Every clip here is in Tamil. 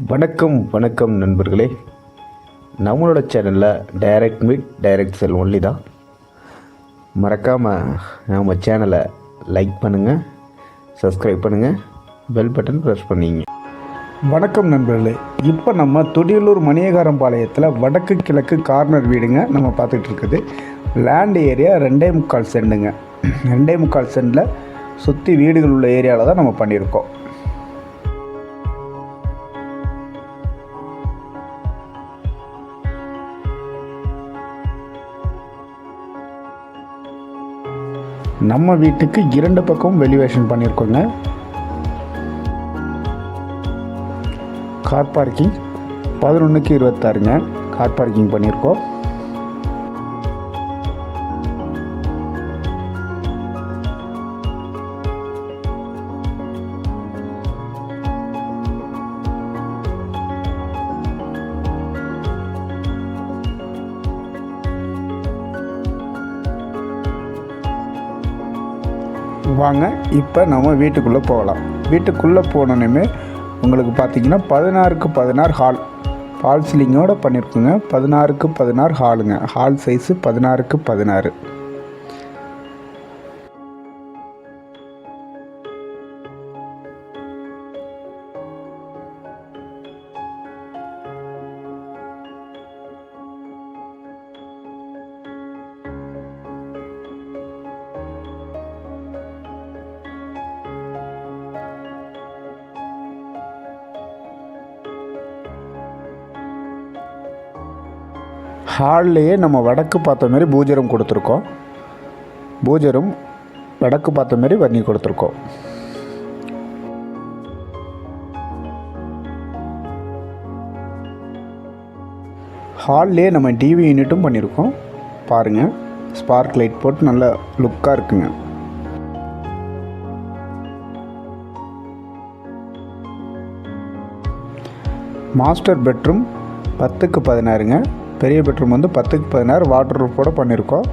வணக்கம் நண்பர்களே. நம்மளோட சேனலில் டைரக்ட் மீட் டைரக்ட் செல் ஒன்லி தான். மறக்காமல் நம்ம சேனலை லைக் பண்ணுங்கள், சப்ஸ்கிரைப் பண்ணுங்கள், பெல் பட்டன் ப்ரெஸ் பண்ணிங்க. வணக்கம் நண்பர்களே. இப்போ நம்ம துடியலூர் மணியகாரம்பாளையத்தில் வடக்கு கிழக்கு கார்னர் வீடுங்க நம்ம பார்த்துட்டு இருக்குது. Land area 2.25 சென்ட்டுங்க. 2.25 சென்டில் சுற்றி வீடுகள் உள்ள ஏரியாவில் தான் நம்ம பண்ணியிருக்கோம். நம்ம வீட்டுக்கு 2 பக்கமும் வெலிவேஷன் பண்ணியிருக்கோங்க. கார் பார்க்கிங் 11க்கு 26ங்க கார் பார்க்கிங் பண்ணியிருக்கோம். வாங்க இப்போ நம்ம வீட்டுக்குள்ளே போகலாம். வீட்டுக்குள்ளே போனோன்னே உங்களுக்கு பார்த்தீங்கன்னா 16க்கு 16 ஹால், ஃபால் சீலிங்கோடு பண்ணியிருக்குங்க. 16க்கு 16 ஹாலுங்க. ஹால் சைஸு 16க்கு 16. ஹால்லையே நம்ம வடக்கு பார்த்த மாதிரி பூஜரம் கொடுத்துருக்கோம். பூஜரம் வடக்கு பார்த்த மாதிரி பண்ணி கொடுத்துருக்கோம். ஹால்லையே நம்ம டிவி யூனிட்டும் பண்ணியிருக்கோம். பாருங்கள், ஸ்பார்க் லைட் போட்டு நல்ல லுக்காக இருக்குங்க. மாஸ்டர் பெட்ரூம் 10க்கு 16ங்க. பெரிய பெட்ரூம் வந்து 10க்கு 16 வாட்டர் ரூஃபோடு பண்ணியிருக்கோம்.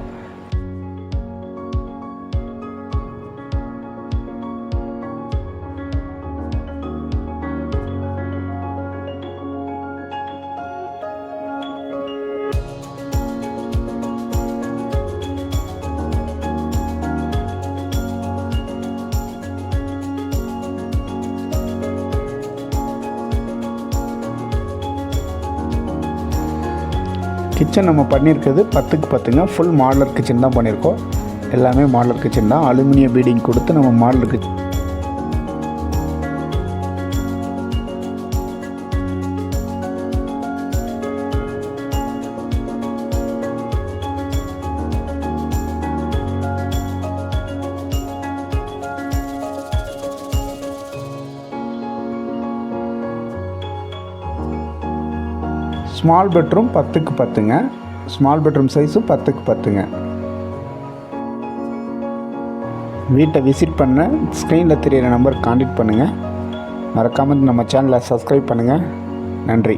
கிச்சன் நம்ம பண்ணியிருக்கிறது 10க்கு 10ங்க. ஃபுல் மாடலர் கிச்சன் தான் பண்ணியிருக்கோம். எல்லாமே மாடலர் கிச்சன் தான். அலுமினிய பீடிங் கொடுத்து நம்ம மாடலர் கிச்சன். ஸ்மால் பெட்ரூம் 10க்கு 10ங்க. ஸ்மால் பெட்ரூம் சைஸும் 10க்கு 10ங்க. வீட்டை விசிட் பண்ண ஸ்க்ரீனில் தெரியிற நம்பருக்கு கான்டாக்ட் பண்ணுங்கள். மறக்காமல் நம்ம சேனலை சப்ஸ்கிரைப் பண்ணுங்கள். நன்றி.